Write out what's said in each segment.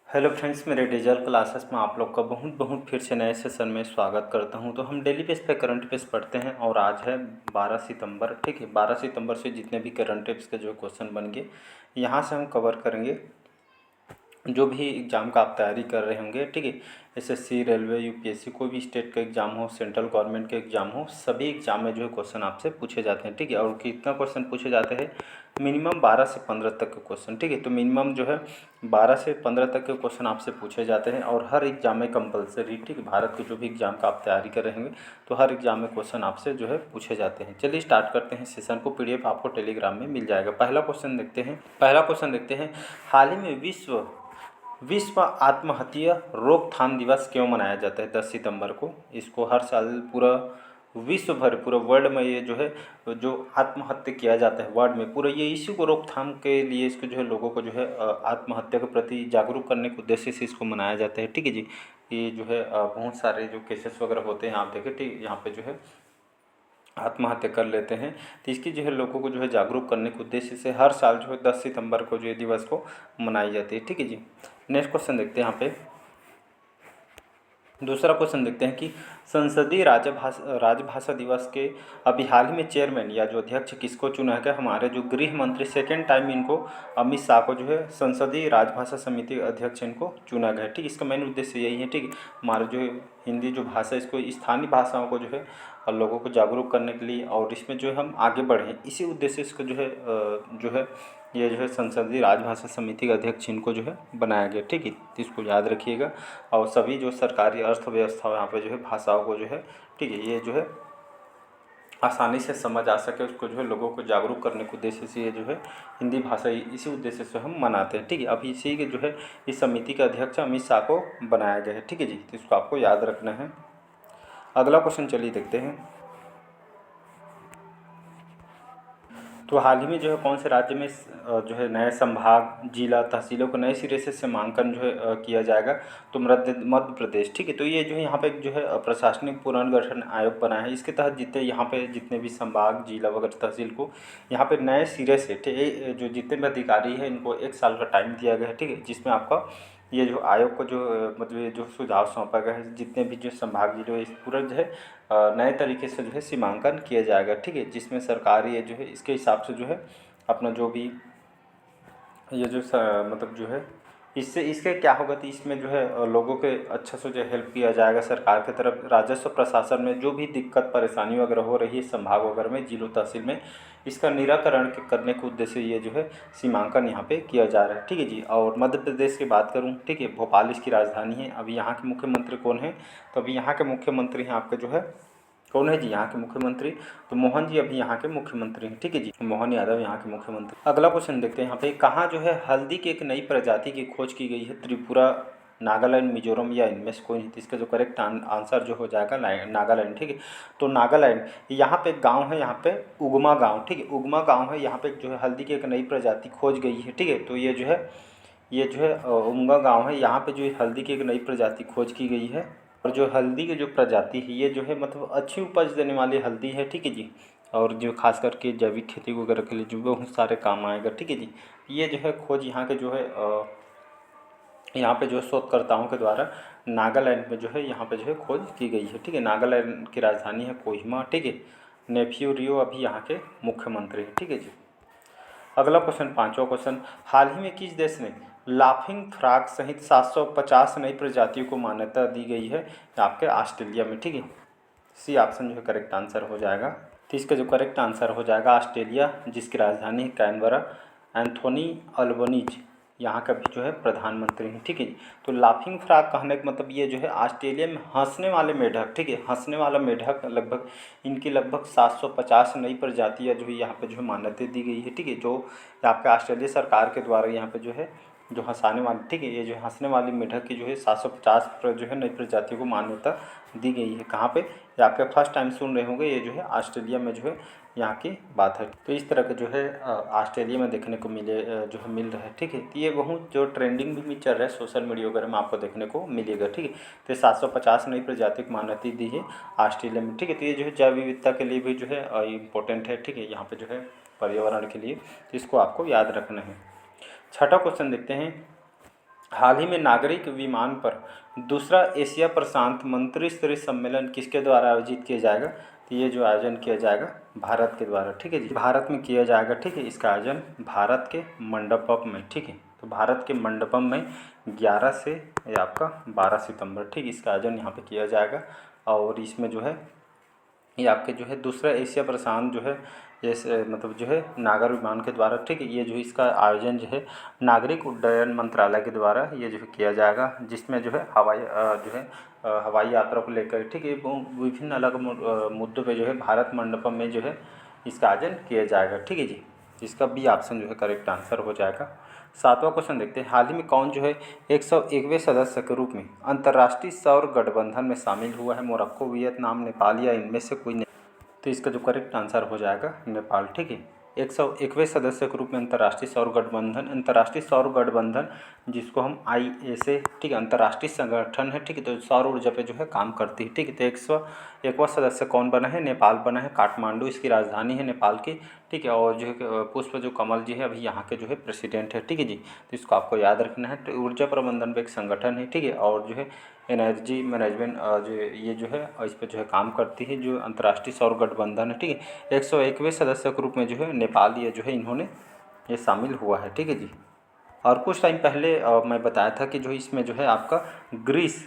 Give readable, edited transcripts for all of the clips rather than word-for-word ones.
Hello friends, मेरे digital classes में आप लोग का बहुत बहुत फिर से नए सेशन में स्वागत करता हूं। तो हम डेली बेस पे करंट अफेयर्स पढ़ते हैं और आज है 12 सितंबर। ठीक है, 12 सितंबर से जितने भी करंट अफेयर्स के जो क्वेश्चन बन गए यहाँ से हम कवर करेंगे। जो भी एग्ज़ाम का आप तैयारी कर रहे होंगे, ठीक है, एसएससी, रेलवे, यूपीएससी, कोई भी स्टेट का एग्ज़ाम हो, सेंट्रल गवर्नमेंट के एग्ज़ाम हो, सभी एग्ज़ाम में जो है क्वेश्चन आपसे पूछे जाते हैं। ठीक है, और कितना क्वेश्चन पूछे जाते हैं? मिनिमम 12 से 15 तक के क्वेश्चन। ठीक है, तो मिनिमम जो है 12 से 15 तक के क्वेश्चन आपसे पूछे जाते हैं और हर एग्ज़ाम में कंपलसरी। ठीक है, भारत के जो भी एग्ज़ाम का आप तैयारी कर रहे होंगे तो हर एग्ज़ाम में क्वेश्चन आपसे जो है पूछे जाते हैं। चलिए स्टार्ट करते हैं सेशन को। पीडीएफ आपको टेलीग्राम में मिल जाएगा। पहला क्वेश्चन देखते हैं। हाल ही में विश्व आत्महत्या रोकथाम दिवस क्यों मनाया जाता है 10 सितंबर को? इसको हर साल पूरा विश्व भर, पूरा वर्ल्ड में ये जो है जो आत्महत्या किया जाता है वर्ल्ड में, पूरा ये इसी को रोकथाम के लिए, इसको जो है लोगों को जो है आत्महत्या के प्रति जागरूक करने के उद्देश्य से इसको मनाया जाता है। ठीक है जी, ये जो है बहुत सारे जो केसेस वगैरह होते हैं, आप देखें, ठीक, यहाँ पे जो है आत्महत्या कर लेते हैं। तो इसकी जो है लोगों को जो है जागरूक करने के उद्देश्य से हर साल जो है 10 सितंबर को जो है दिवस को मनाई जाती है। ठीक है जी, नेक्स्ट क्वेश्चन देखते हैं। यहाँ पे दूसरा क्वेश्चन देखते हैं कि संसदीय राजभाषा दिवस के अभी हाल ही में चेयरमैन या जो अध्यक्ष किसको चुना गया? हमारे जो गृह मंत्री, सेकेंड टाइम इनको अमित शाह को जो है संसदीय राजभाषा समिति अध्यक्ष इनको चुना गया है। ठीक, इसका मेन उद्देश्य यही है। ठीक, हमारे जो हिंदी जो भाषा, इसको स्थानीय भाषाओं को जो है लोगों को जागरूक करने के लिए और इसमें जो है हम आगे बढ़ें, इसी उद्देश्य से इसको जो है ये जो है संसदीय राजभाषा समिति का अध्यक्ष इनको जो है बनाया गया। ठीक है, तो इसको याद रखिएगा। और सभी जो सरकारी अर्थव्यवस्था यहाँ पे जो है भाषाओं को जो है, ठीक है, ये जो है आसानी से समझ आ सके, उसको जो है लोगों को जागरूक करने के उद्देश्य से ये जो है हिंदी भाषा इसी उद्देश्य से हम मनाते हैं। ठीक है, अब इसी के जो है इस समिति के अध्यक्ष अमित शाह को बनाया गया है। ठीक है जी, तो इसको आपको याद रखना है। अगला क्वेश्चन चलिए देखते हैं। तो हाल ही में जो है कौन से राज्य में जो है नए संभाग, जिला, तहसीलों को नए सिरे से सीमांकन जो है किया जाएगा? तो मध्य प्रदेश। ठीक है, तो ये जो है यहाँ पे जो है प्रशासनिक पुनर्गठन आयोग बना है। इसके तहत जितने भी संभाग, जिला वगैरह, तहसील को यहाँ पे नए सिरे से, ठीक है, जो जितने भी अधिकारी हैं इनको 1 साल का टाइम दिया गया है। ठीक है, जिसमें आपका ये जो आयोग को जो मतलब ये जो सुझाव सौंपा गया है, जितने भी जो संभाग, जिले, इस पूरा जो है नए तरीके से जो है सीमांकन किया जाएगा। ठीक है, जिसमें सरकार ये जो है इसके हिसाब से जो है अपना जो भी ये जो मतलब जो है इससे इसके क्या होगा, तो इसमें जो है लोगों के अच्छा से जो हेल्प किया जाएगा सरकार की तरफ। राजस्व प्रशासन में जो भी दिक्कत परेशानी वगैरह हो रही है संभाग वगैरह में, जिलों, तहसील में, इसका निराकरण करने के उद्देश्य से ये जो है सीमांकन यहाँ पे किया जा रहा है। ठीक है जी, और मध्य प्रदेश की बात करूँ, ठीक है, भोपाल इसकी राजधानी है। अभी यहाँ के मुख्यमंत्री कौन है? तो अभी यहाँ के मुख्यमंत्री हैं आपके जो है, कौन है जी यहाँ के मुख्यमंत्री? तो मोहन जी अभी यहाँ के मुख्यमंत्री हैं। ठीक है जी, मोहन यादव यहाँ के मुख्यमंत्री। अगला क्वेश्चन देखते हैं। यहाँ पे कहाँ जो है हल्दी की एक नई प्रजाति की खोज की गई है? त्रिपुरा, नागालैंड, मिजोरम या इनमें से कोई नहीं? तो इसका जो करेक्ट आंसर जो हो जाएगा नागालैंड। ठीक है, तो नागालैंड, यहाँ पे एक गाँव है, यहाँ पे उगमा गाँव। ठीक है, उगमा गाँव है, यहाँ पे जो है हल्दी की एक नई प्रजाति खोज गई है। ठीक है, तो ये जो है उमगा गाँव है, यहाँ पे जो हल्दी की एक नई प्रजाति खोज की गई है। और जो हल्दी की जो प्रजाति है ये जो है मतलब अच्छी उपज देने वाली हल्दी है। ठीक है जी, और जो खास करके जैविक खेती वगैरह के लिए जो बहुत सारे काम आएगा। ठीक है जी, ये जो है खोज यहाँ के जो है यहाँ पे जो शोधकर्ताओं के द्वारा नागालैंड में जो है यहाँ पे जो है खोज की गई है। ठीक है, नागालैंड की राजधानी है कोहिमा। ठीक है, नेफ्यू रियो अभी यहाँ के मुख्यमंत्री हैं। ठीक है जी, अगला क्वेश्चन, पांचवा क्वेश्चन, हाल ही में किस देश ने लाफिंग फ्रॉग सहित 750 नई प्रजातियों को मान्यता दी गई है? आपके ऑस्ट्रेलिया में। ठीक है, सी ऑप्शन जो है करेक्ट आंसर हो जाएगा। तो इसका जो करेक्ट आंसर हो जाएगा ऑस्ट्रेलिया, जिसकी राजधानी है कैनबरा। एंथोनी अल्बनीज यहाँ का भी जो है प्रधानमंत्री हैं। ठीक है, तो लाफिंग फ्रॉग कहने का मतलब ये जो है ऑस्ट्रेलिया में हंसने वाले मेढक। ठीक है, हंसने वाला मेढक लगभग इनकी लगभग 750 नई प्रजातियाँ जो है यहाँ पे जो है मान्यता दी गई है। ठीक है, जो आपके ऑस्ट्रेलिया सरकार के द्वारा यहाँ पे जो है जो हंसाने वाली, ठीक है, ये जो हंसने वाली मेढक की जो है 750 जो है नई प्रजातियों को मान्यता दी गई है। कहाँ पे? ये आपके फर्स्ट टाइम सुन रहे होंगे, ये जो है ऑस्ट्रेलिया में जो है यहाँ की बात है। तो इस तरह के जो है ऑस्ट्रेलिया में देखने को जो है मिल रहा है। ठीक है, तो ये बहुत जो ट्रेंडिंग भी चल रहा है सोशल मीडिया वगैरह में आपको देखने को मिलेगा। ठीक है, तो 750 नई प्रजाति को मान्यता दी है ऑस्ट्रेलिया में। ठीक है, तो ये जो है जैव विविधता के लिए भी जो है इम्पोर्टेंट है। ठीक है, यहाँ पे जो है पर्यावरण के लिए, तो इसको आपको याद रखना है। छठा क्वेश्चन देखते हैं। हाल ही में नागरिक विमान पर दूसरा एशिया प्रशांत मंत्री स्तरीय सम्मेलन किसके द्वारा आयोजित किया जाएगा? तो ये जो आयोजन किया जाएगा भारत के द्वारा, ठीक है जी, भारत में किया जाएगा, ठीक है। इसका आयोजन भारत के मंडपम में, ठीक है। तो भारत के मंडपम में 11 से ये आपका 12 सितंबर, ठीक, इसका आयोजन यहाँ पे किया जाएगा। और इसमें जो है ये आपके जो है दूसरा एशिया प्रशांत जो है जैसे मतलब जो है नागर विमान के द्वारा, ठीक है। ये जो इसका आयोजन जो है नागरिक उड्डयन मंत्रालय के द्वारा ये जो है किया जाएगा, जिसमें जो है हवाई यात्रा को लेकर, ठीक है, विभिन्न अलग मुद्दों पे जो है भारत मंडपम में जो है इसका आयोजन किया जाएगा, ठीक है जी। इसका बी ऑप्शन जो है करेक्ट आंसर हो जाएगा। 7वां क्वेश्चन देखते हैं, हाल ही में कौन जो है 101वें सदस्य के रूप में अंतर्राष्ट्रीय सौर गठबंधन में शामिल हुआ है? मोरक्को, वियतनाम, नेपाल या इनमें से कोई नहीं? तो इसका जो करेक्ट आंसर हो जाएगा नेपाल, ठीक है। 101वें सदस्य के रूप में अंतर्राष्ट्रीय सौर गठबंधन जिसको हम ISA, ठीक है, अंतर्राष्ट्रीय संगठन है, ठीक है। तो सौर ऊर्जा पे जो है काम करती है, ठीक है। तो 101वां सदस्य कौन बना है? नेपाल बना है। काठमांडू इसकी राजधानी है नेपाल की, ठीक है। और जो है पुष्प जो कमल जी है अभी यहाँ के जो है प्रेसिडेंट है, ठीक है जी। तो इसको आपको याद रखना है। तो ऊर्जा प्रबंधन पे एक संगठन है, ठीक है। और जो है एनर्जी मैनेजमेंट जो ये जो है इस पर जो है काम करती है जो अंतर्राष्ट्रीय सौर गठबंधन है, ठीक है। 101वें सदस्य के रूप में जो है नेपाल ये जो है इन्होंने ये शामिल हुआ है, ठीक है जी। और कुछ टाइम पहले मैं बताया था कि जो इसमें जो है आपका ग्रीस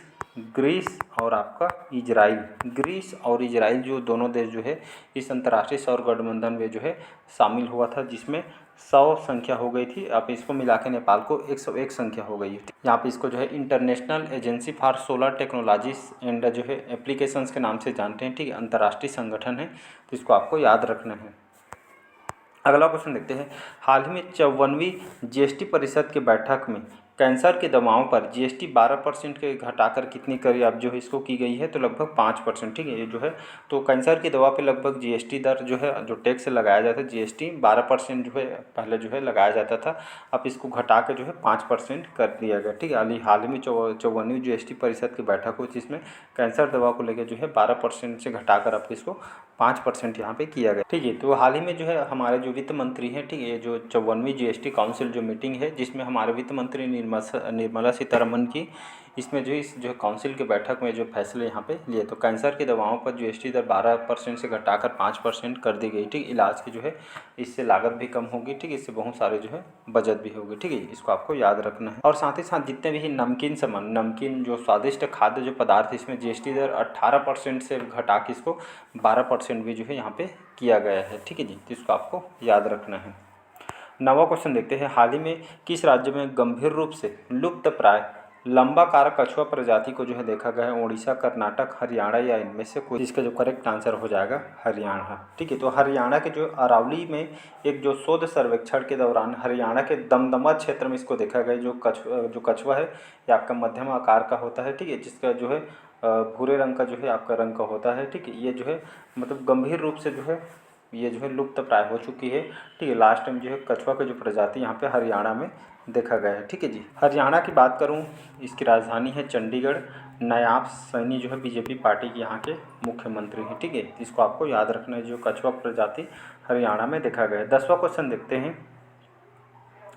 और आपका ग्रीस और इजराइल जो दोनों देश जो है इस अंतर्राष्ट्रीय सौर गठबंधन में जो है शामिल हुआ था, जिसमें 100 संख्या हो गई थी। अब इसको मिला के नेपाल को 101 संख्या हो गई है। यहाँ पे इसको जो है international agency for solar technologies and जो है एप्लीकेशंस के नाम से जानते हैं, ठीक है। अंतर्राष्ट्रीय संगठन है, तो इसको आपको याद रखना है। अगला क्वेश्चन देखते हैं, हाल ही में 54वीं GST परिषद की बैठक में कैंसर की दवाओं पर GST 12% के घटाकर कितनी करी अब जो है इसको की गई है? तो लगभग 5%, ठीक है। ये जो है तो कैंसर की दवा पे लगभग GST दर जो है जो टैक्स लगाया जाता है GST 12% जो है पहले जो है लगाया जाता था, अब इसको घटा के जो है 5% कर दिया गया, ठीक है। हाल ही में 54वीं GST परिषद की बैठक हुई जिसमें कैंसर दवा को लेकर जो है 12% से घटाकर अब इसको 5% यहाँ पे किया गया, ठीक है। तो हाल ही में जो है हमारे जो वित्त मंत्री हैं, ठीक है, जो 54वीं GST काउंसिल जो मीटिंग है जिसमें हमारे वित्त मंत्री निर्मला सीतारमन की इसमें जो इस जो काउंसिल की बैठक में जो फैसले यहाँ पे लिए, तो कैंसर की दवाओं पर GST दर 12% से घटाकर 5% कर दी गई, ठीक। इलाज की जो है इससे लागत भी कम होगी, ठीक। इससे बहुत सारे जो है बचत भी होगी, ठीक है। इसको आपको याद रखना है। और साथ ही साथ जितने भी नमकीन सामान, नमकीन जो स्वादिष्ट खाद्य जो पदार्थ इसमें GST दर 18% से घटा के इसको 12% भी जो है यहाँ पे किया गया है, ठीक है जी। तो इसको आपको याद रखना है। 9वां क्वेश्चन देखते हैं, हाल ही में किस राज्य में गंभीर रूप से लुप्त प्राय लंबाकार कछुआ प्रजाति को जो है देखा गया है? उड़ीसा, कर्नाटक, हरियाणा या इनमें से कोई? इसका जो करेक्ट आंसर हो जाएगा हरियाणा, ठीक है। तो हरियाणा के जो अरावली में एक जो शोध सर्वेक्षण के दौरान हरियाणा के दमदमा क्षेत्र में इसको देखा गया। जो कछुआ है ये आपका मध्यम आकार का होता है, ठीक है, जिसका जो है भूरे रंग का जो है आपका रंग का होता है, ठीक है। ये जो है मतलब गंभीर रूप से जो है ये जो है लुप्त प्राय हो चुकी है, ठीक है। लास्ट टाइम जो है कछुआ की जो प्रजाति यहाँ पे हरियाणा में देखा गया है, ठीक है जी। हरियाणा की बात करूँ, इसकी राजधानी है चंडीगढ़। नायाब सैनी जो है बीजेपी पार्टी के यहाँ के मुख्यमंत्री हैं, ठीक है। इसको आपको याद रखना है, जो कछुआ प्रजाति हरियाणा में देखा गया है। 10वां क्वेश्चन देखते हैं,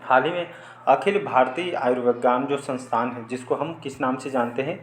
हाल ही में अखिल भारतीय आयुर्विज्ञान जो संस्थान है जिसको हम किस नाम से जानते हैं?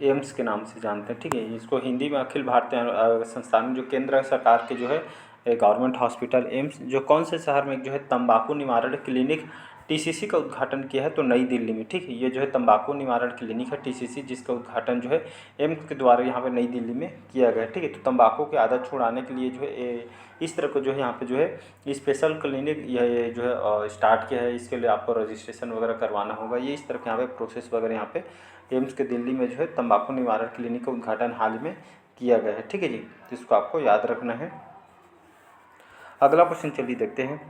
एम्स के नाम से जानते हैं, ठीक है। इसको हिंदी में अखिल भारतीय संस्थान जो केंद्र सरकार के जो है गवर्नमेंट हॉस्पिटल एम्स जो कौन से शहर में जो है तंबाकू निवारण क्लिनिक TCC का उद्घाटन किया है? तो नई दिल्ली में, ठीक है। ये जो है तंबाकू निवारण क्लिनिक है TCC जिसका उद्घाटन जो है एम्स के द्वारा यहाँ पे नई दिल्ली में किया गया है, ठीक है। तो तंबाकू की आदत छुड़ाने के लिए जो है इस तरह को जो है यहाँ पे जो है स्पेशल क्लिनिक ये जो है स्टार्ट किया है। इसके लिए आपको रजिस्ट्रेशन वगैरह करवाना होगा। ये इस तरह के यहाँ पे प्रोसेस वगैरह यहाँ पे एम्स के दिल्ली में जो है तंबाकू निवारण क्लिनिक का उद्घाटन हाल में किया गया है, ठीक है जी। तो इसको आपको याद रखना है। अगला क्वेश्चन चलिए देखते हैं,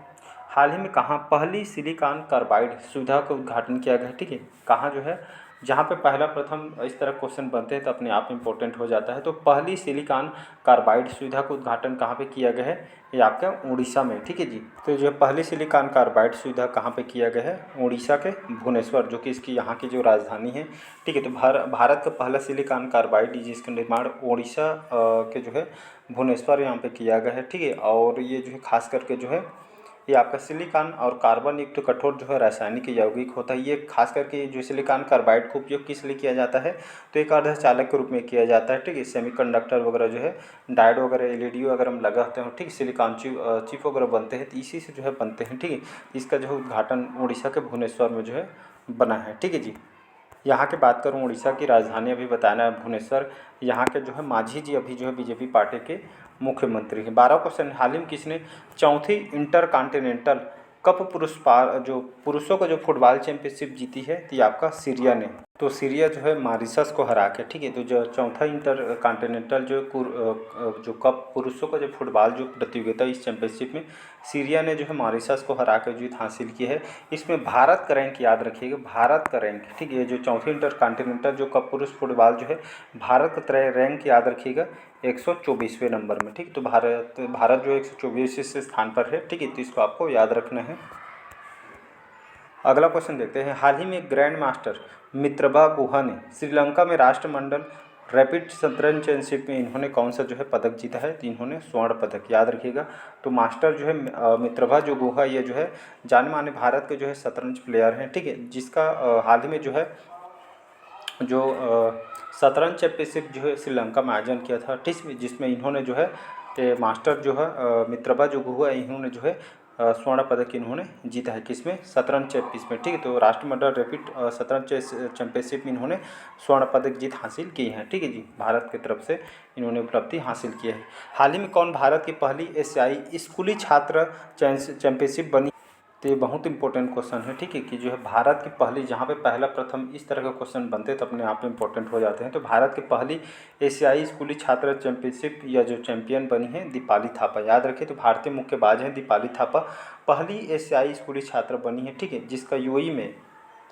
हाल ही में कहाँ पहली सिलिकॉन कार्बाइड सुविधा का उद्घाटन किया गया है? ठीक है, कहाँ जो है जहाँ पे पहला प्रथम इस तरह क्वेश्चन बनते हैं तो अपने आप इम्पोर्टेंट हो जाता है। तो पहली सिलिकॉन कार्बाइड सुविधा का उद्घाटन कहाँ पे किया गया है? ये आपका उड़ीसा में, ठीक है जी। तो जो पहली सिलिकॉन कार्बाइड सुविधा कहाँ पे किया गया है? उड़ीसा के भुवनेश्वर, जो कि इसकी यहाँ की जो राजधानी है, ठीक है। तो भारत का पहला सिलिकॉन कार्बाइड जिसका निर्माण उड़ीसा के जो है भुवनेश्वर यहाँ पे किया गया है, ठीक है। और ये जो है खास करके जो है ये आपका सिलिकॉन और कार्बन युक्त कठोर जो है रासायनिक यौगिक होता है। ये खास करके जो सिलिकॉन कार्बाइड का उपयोग किस लिए किया जाता है, तो एक अर्धचालक के रूप में किया जाता है, ठीक है। सेमीकंडक्टर वगैरह जो है, डायोड वगैरह, एलईडी अगर हम लगाते हैं, ठीक, सिलिकॉन चिप वगैरह बनते हैं तो इसी से जो है बनते हैं, ठीक है। इसका जो है उद्घाटन उड़ीसा के भुवनेश्वर में जो है बना है, ठीक है जी। यहाँ की बात करूँ, उड़ीसा की राजधानी अभी बताना है भुवनेश्वर। यहाँ के जो है मांझी जी अभी जो है बीजेपी पार्टी के मुख्यमंत्री हैं। 12 क्वेश्चन, हाल ही में किसने चौथी इंटर कॉन्टिनेंटल कप जो पुरुषों का जो फुटबॉल चैंपियनशिप जीती है, तो ये आपका सीरिया ने। तो सीरिया जो है मॉरिशस को हरा के, ठीक है। तो जो चौथा इंटर कॉन्टिनेंटल जो कप पुरुषों का जो फुटबॉल जो प्रतियोगिता इस चैंपियनशिप में सीरिया ने जो है मॉरिशस को हरा कर जीत हासिल की है। इसमें भारत का रैंक याद रखिएगा, भारत का रैंक, ठीक है। जो चौथी इंटर कॉन्टिनेंटल जो कप पुरुष फुटबॉल जो है, भारत का रैंक याद रखिएगा 124वें नंबर में, ठीक। तो भारत जो 124वें स्थान पर है, ठीक है। तो इसको आपको याद रखना है। अगला क्वेश्चन देखते हैं। हाल ही में ग्रैंड मास्टर मित्रबा गुहा ने श्रीलंका में राष्ट्रमंडल रैपिड शतरंज चैंपियनशिप में इन्होंने कौन सा जो है पदक जीता है, तो इन्होंने स्वर्ण पदक, याद रखिएगा। तो मास्टर जो है मित्रबा जो गुहा, ये जो है जाने माने भारत के जो है शतरंज प्लेयर हैं, ठीक है। जिसका हाल ही में जो है शतरंज चैंपियनशिप जो है श्रीलंका में आयोजन किया था, ठीक, जिसमें इन्होंने जो है मास्टर जो है मित्रबा जो गुहा, इन्होंने जो है स्वर्ण पदक इन्होंने जीता है, किसमें, शतरंज चैंपियनशिप में, ठीक है। तो राष्ट्रमंडल रैपिड शतरंज चैंपियनशिप में इन्होंने स्वर्ण पदक जीत हासिल की है, ठीक है जी। भारत की तरफ से इन्होंने उपलब्धि हासिल की है। हाल ही में कौन भारत की पहली एशियाई स्कूली छात्र चैंपियनशिप बनी, तो ये बहुत इंपॉर्टेंट क्वेश्चन है, ठीक है। कि जो है भारत की पहली, जहाँ पे पहला प्रथम इस तरह का क्वेश्चन बनते हैं तो अपने आप में इंपॉर्टेंट हो जाते हैं। तो भारत की पहली एशियाई स्कूली छात्र चैंपियनशिप या जो चैंपियन बनी है दीपाली थापा, याद रखिए। तो भारतीय मुक्केबाज हैं दीपाली थापा, पहली एशियाई स्कूली छात्र बनी है, ठीक है। जिसका यूएई में,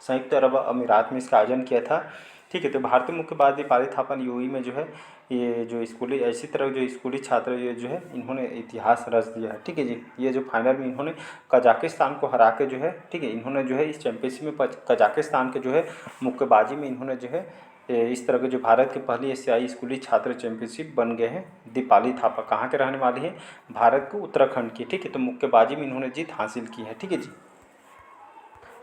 संयुक्त अरब अमीरात में इसका आयोजन किया था, ठीक है। तो भारतीय मुक्केबाज दीपाली थापा ने यूएई में जो है ये जो स्कूली, इसी तरह जो स्कूली छात्र ये जो है इन्होंने इतिहास रच दिया है, ठीक है जी। ये जो फाइनल में इन्होंने कजाकिस्तान को हरा के जो है, ठीक है, इन्होंने जो है इस चैंपियनशिप में कजाकिस्तान के जो है मुक्केबाजी में इन्होंने जो है इस तरह के जो भारत की पहली एशियाई स्कूली छात्र चैंपियनशिप बन गए हैं। दीपाली थापा कहाँ के रहने वाली हैं, भारत को उत्तराखंड की, ठीक है। तो मुक्केबाजी में इन्होंने जीत हासिल की है, ठीक है जी।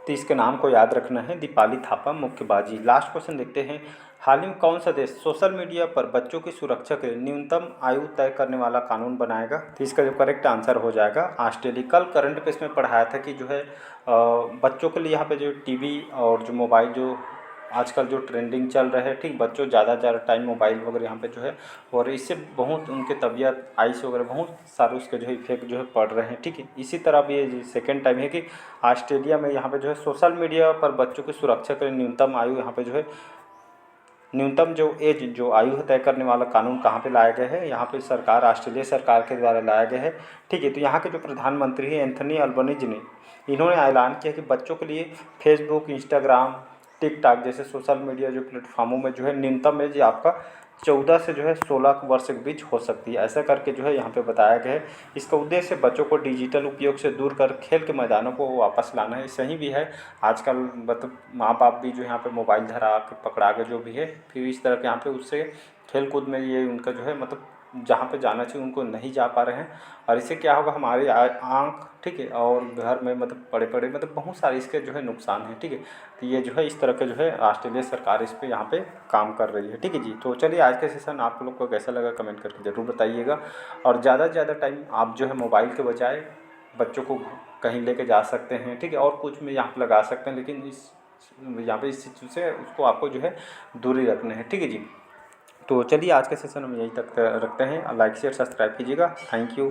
तो इसके नाम को याद रखना है, दीपाली थापा मुक्केबाजी। लास्ट क्वेश्चन देखते हैं। हाल ही में कौन सा देश सोशल मीडिया पर बच्चों की सुरक्षा के लिए न्यूनतम आयु तय करने वाला कानून बनाएगा, तो इसका जो करेक्ट आंसर हो जाएगा ऑस्ट्रेलिया। कल करंट पेज में पढ़ाया था कि जो है बच्चों के लिए यहाँ पे जो टीवी और जो मोबाइल जो आजकल जो ट्रेंडिंग चल रहा है, ठीक, बच्चों ज़्यादा टाइम मोबाइल वगैरह यहाँ पे जो है, और इससे बहुत उनके तबीयत, आइस वगैरह बहुत सारे उसके जो है इफेक्ट जो है पड़ रहे हैं, ठीक है। इसी तरह अब ये सेकेंड टाइम है कि ऑस्ट्रेलिया में यहाँ पे जो है सोशल मीडिया पर बच्चों की सुरक्षा के लिए न्यूनतम आयु, यहाँ पे जो है न्यूनतम जो एज जो आयु है तय करने वाला कानून कहाँ पे लाया गया है, यहाँ पे सरकार, ऑस्ट्रेलिया सरकार के द्वारा लाया गया है, ठीक है। तो यहाँ के जो प्रधानमंत्री हैं एंथनी अल्बनीज ने, इन्होंने ऐलान किया कि बच्चों के लिए फेसबुक, इंस्टाग्राम, टिकटॉक जैसे सोशल मीडिया जो प्लेटफॉर्मों में जो है न्यूनतम एज आपका 14 से जो है 16 वर्ष के बीच हो सकती है, ऐसा करके जो है यहाँ पे बताया गया है। इसका उद्देश्य बच्चों को डिजिटल उपयोग से दूर कर खेल के मैदानों को वापस लाना है। सही भी है, आजकल मतलब माँ बाप भी जो यहाँ पे मोबाइल धरा के पकड़ा के जो भी है, फिर इस तरह के यहाँ पे उससे खेल कूद में ये उनका जो है मतलब जहाँ पे जाना चाहिए उनको नहीं जा पा रहे हैं, और इससे क्या होगा, हमारी आँख, ठीक है, और घर में मतलब बड़े बड़े मतलब बहुत सारे इसके जो है नुकसान हैं, ठीक है। तो ये जो है इस तरह के जो है ऑस्ट्रेलिया सरकार इस पे यहाँ पे काम कर रही है, ठीक है जी। तो चलिए आज का सेशन आप लोग को कैसा लगा कमेंट करके ज़रूर बताइएगा, और ज़्यादा से ज़्यादा टाइम आप जो है मोबाइल के बजाय बच्चों को कहीं लेके जा सकते हैं, ठीक है, और कुछ में यहाँ पे लगा सकते हैं, लेकिन यहाँ पे इस चीज़ से उसको आपको जो है दूरी रखना है, ठीक है जी। तो चलिए आज का सेशन हम यहीं तक रखते हैं। लाइक शेयर सब्सक्राइब कीजिएगा। Thank you.